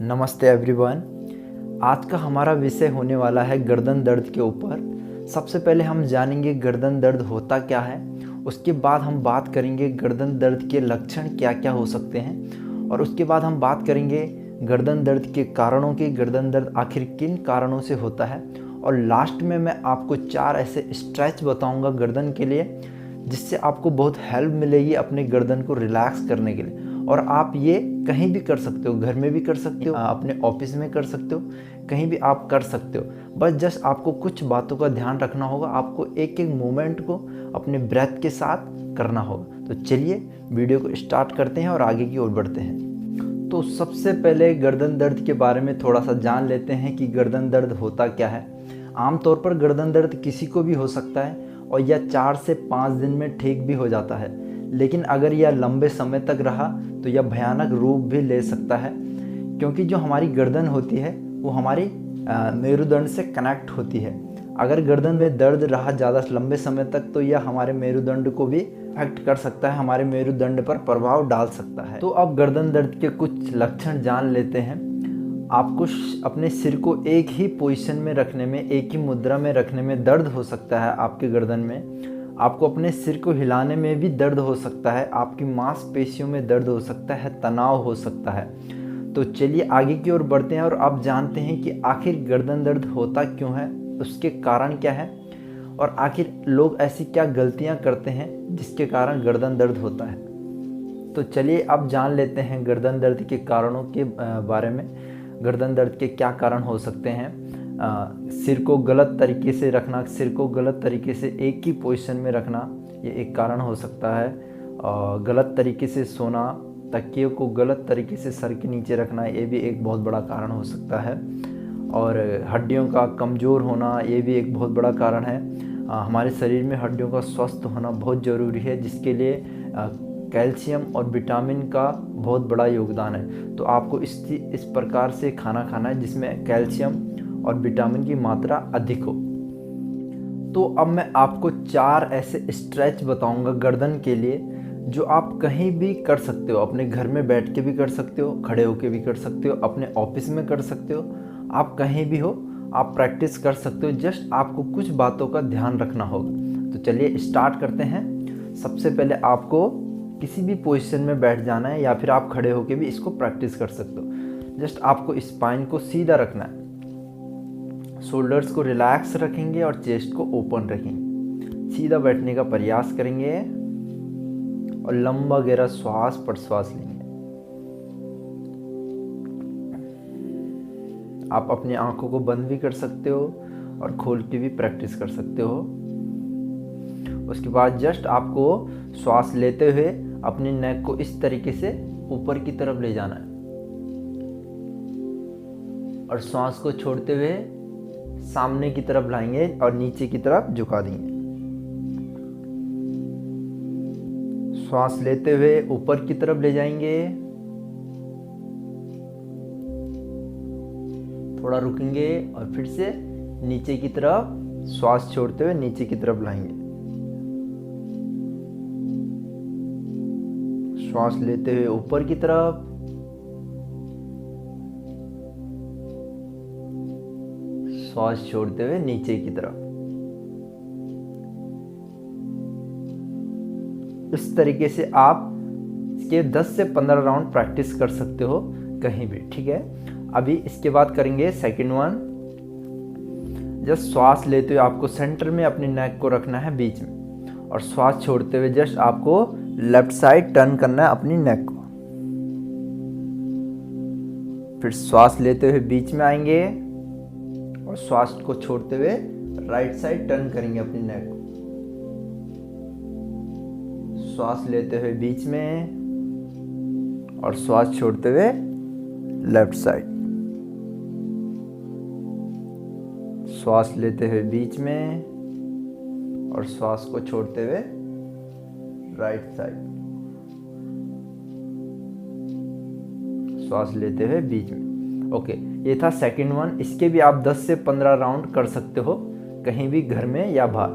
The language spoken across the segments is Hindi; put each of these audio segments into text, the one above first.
नमस्ते एवरीवन। आज का हमारा विषय होने वाला है गर्दन दर्द के ऊपर। सबसे पहले हम जानेंगे गर्दन दर्द होता क्या है, उसके बाद हम बात करेंगे गर्दन दर्द के लक्षण क्या क्या हो सकते हैं, और उसके बाद हम बात करेंगे गर्दन दर्द के कारणों की, गर्दन दर्द आखिर किन कारणों से होता है, और लास्ट में मैं आपको 4 ऐसे स्ट्रेच बताऊंगा गर्दन के लिए जिससे आपको बहुत हेल्प मिलेगी अपने गर्दन को रिलैक्स करने के लिए। और आप ये कहीं भी कर सकते हो, घर में भी कर सकते हो, अपने ऑफिस में कर सकते हो, कहीं भी आप कर सकते हो। बस जस्ट आपको कुछ बातों का ध्यान रखना होगा, आपको एक एक मोमेंट को अपने ब्रेथ के साथ करना होगा। तो चलिए वीडियो को स्टार्ट करते हैं और आगे की ओर बढ़ते हैं। तो सबसे पहले गर्दन दर्द के बारे में थोड़ा सा जान लेते हैं कि गर्दन दर्द होता क्या है। आमतौर पर गर्दन दर्द किसी को भी हो सकता है और यह 4 से 5 दिन में ठीक भी हो जाता है, लेकिन अगर यह लंबे समय तक रहा तो यह भयानक रूप भी ले सकता है, क्योंकि जो हमारी गर्दन होती है वो हमारी मेरुदंड से कनेक्ट होती है। अगर गर्दन में दर्द रहा ज़्यादा लंबे समय तक तो यह हमारे मेरुदंड को भी इफेक्ट कर सकता है, हमारे मेरुदंड पर प्रभाव डाल सकता है। तो अब गर्दन दर्द के कुछ लक्षण जान लेते हैं। आपको अपने सिर को एक ही पोजीशन में रखने में, एक ही मुद्रा में रखने में दर्द हो सकता है आपके गर्दन में। आपको अपने सिर को हिलाने में भी दर्द हो सकता है, आपकी मांसपेशियों में दर्द हो सकता है, तनाव हो सकता है। तो चलिए आगे की ओर बढ़ते हैं और आप जानते हैं कि आखिर गर्दन दर्द होता क्यों है, उसके कारण क्या है, और आखिर लोग ऐसी क्या गलतियां करते हैं जिसके कारण गर्दन दर्द होता है। तो चलिए अब जान लेते हैं गर्दन दर्द के कारणों के बारे में। गर्दन दर्द के क्या कारण हो सकते हैं। सिर को गलत तरीके से रखना, सिर को गलत तरीके से एक ही पोजीशन में रखना, ये एक कारण हो सकता है। गलत तरीके से सोना, तकिए को गलत तरीके से सर के नीचे रखना, ये भी एक बहुत बड़ा कारण हो सकता है। और हड्डियों का कमज़ोर होना, ये भी एक बहुत बड़ा कारण है। हमारे शरीर में हड्डियों का स्वस्थ होना बहुत ज़रूरी है, जिसके लिए कैल्शियम और विटामिन का बहुत बड़ा योगदान है। तो आपको इस प्रकार से खाना खाना है जिसमें कैल्शियम और विटामिन की मात्रा अधिक हो। तो अब मैं आपको 4 ऐसे स्ट्रेच बताऊंगा गर्दन के लिए जो आप कहीं भी कर सकते हो। अपने घर में बैठ के भी कर सकते हो, खड़े होके भी कर सकते हो, अपने ऑफिस में कर सकते हो, आप कहीं भी हो आप प्रैक्टिस कर सकते हो। जस्ट आपको कुछ बातों का ध्यान रखना होगा। तो चलिए स्टार्ट करते हैं। सबसे पहले आपको किसी भी पोजीशन में बैठ जाना है, या फिर आप खड़े होके भी इसको प्रैक्टिस कर सकते हो। जस्ट आपको स्पाइन को सीधा रखना है, शोल्डर्स को रिलैक्स रखेंगे और चेस्ट को ओपन रखेंगे। सीधा बैठने का प्रयास करेंगे और लंबा गहरा श्वास प्रश्वास लेंगे। आप अपनी आंखों को बंद भी कर सकते हो और खोल के भी प्रैक्टिस कर सकते हो। उसके बाद जस्ट आपको श्वास लेते हुए अपनी नेक को इस तरीके से ऊपर की तरफ ले जाना है और श्वास को छोड़ते हुए सामने की तरफ लाएंगे और नीचे की तरफ झुका देंगे। श्वास लेते हुए ऊपर की तरफ ले जाएंगे, थोड़ा रुकेंगे और फिर से नीचे की तरफ श्वास छोड़ते हुए नीचे की तरफ लाएंगे। श्वास लेते हुए ऊपर की तरफ, श्वास छोड़ते हुए नीचे की तरफ। इस तरीके से आप इसके 10 से 15 राउंड प्रैक्टिस कर सकते हो कहीं भी, ठीक है। अभी इसके बाद करेंगे सेकंड वन। जस्ट श्वास लेते हुए आपको सेंटर में अपनी नेक को रखना है बीच में, और श्वास छोड़ते हुए जस्ट आपको लेफ्ट साइड टर्न करना है अपनी नेक को। फिर श्वास लेते हुए बीच में आएंगे और श्वास को छोड़ते हुए राइट साइड टर्न करेंगे अपनी नेक को। श्वास लेते हुए बीच में और श्वास छोड़ते हुए लेफ्ट साइड। श्वास लेते हुए बीच में और श्वास को छोड़ते हुए राइट साइड। श्वास लेते हुए बीच में। ओके, ये था सेकंड वन। इसके भी आप 10 से 15 राउंड कर सकते हो कहीं भी, घर में या बाहर।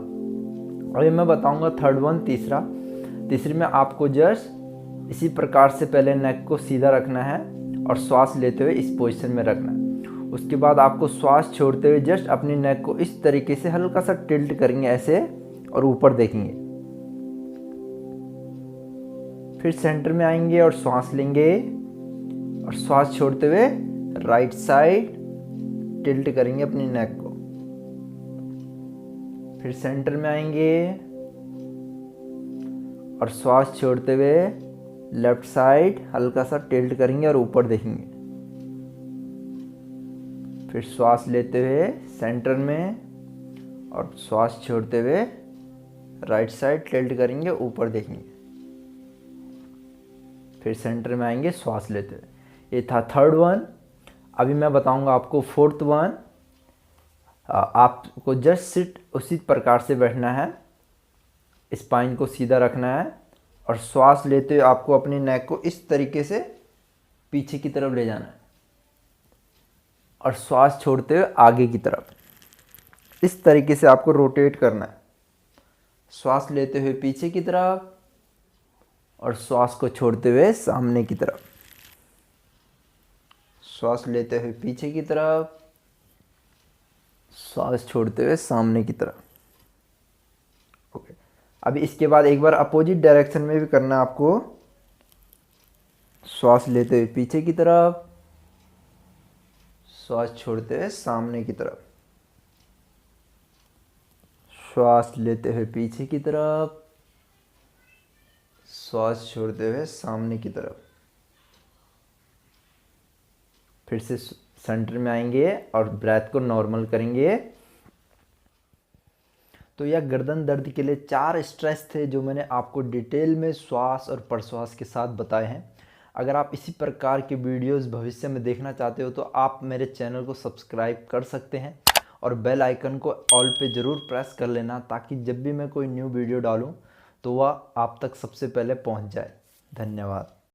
और ये मैं बताऊंगा थर्ड वन, तीसरे में आपको जस्ट इसी प्रकार से पहले नेक को सीधा रखना है और श्वास लेते हुए इस पोजीशन में रखना है। उसके बाद आपको श्वास छोड़ते हुए जस्ट अपनी नेक को इस तरीके से हल्का सा टिल्ट करेंगे ऐसे और ऊपर देखेंगे। फिर सेंटर में आएंगे और श्वास लेंगे और श्वास छोड़ते हुए राइट साइड टिल्ट करेंगे अपनी नेक को। फिर सेंटर में आएंगे और श्वास छोड़ते हुए लेफ्ट साइड हल्का सा टिल्ट करेंगे और ऊपर देखेंगे। फिर श्वास लेते हुए सेंटर में और श्वास छोड़ते हुए राइट साइड टिल्ट करेंगे, ऊपर देखेंगे। फिर सेंटर में आएंगे श्वास लेते हुए। ये था थर्ड वन। अभी मैं बताऊंगा आपको फोर्थ वन। आपको जस्ट सिट उसी प्रकार से बैठना है, स्पाइन को सीधा रखना है और श्वास लेते हुए आपको अपनी नेक को इस तरीके से पीछे की तरफ ले जाना है और श्वास छोड़ते हुए आगे की तरफ इस तरीके से आपको रोटेट करना है। श्वास लेते हुए पीछे की तरफ और श्वास को छोड़ते हुए सामने की तरफ। श्वास लेते हुए पीछे की तरफ, श्वास छोड़ते हुए सामने की तरफ। ओके, अभी इसके बाद एक बार अपोजिट डायरेक्शन में भी करना है आपको। श्वास लेते हुए पीछे की तरफ, श्वास छोड़ते हुए सामने की तरफ। श्वास लेते हुए पीछे की तरफ, श्वास छोड़ते हुए सामने की तरफ। फिर से सेंटर में आएंगे और ब्रेथ को नॉर्मल करेंगे। तो यह गर्दन दर्द के लिए 4 स्ट्रेस थे जो मैंने आपको डिटेल में श्वास और प्रश्वास के साथ बताए हैं। अगर आप इसी प्रकार के वीडियोस भविष्य में देखना चाहते हो तो आप मेरे चैनल को सब्सक्राइब कर सकते हैं और बेल आइकन को ऑल पे ज़रूर प्रेस कर लेना, ताकि जब भी मैं कोई न्यू वीडियो डालूं तो वह आप तक सबसे पहले पहुंच जाए। धन्यवाद।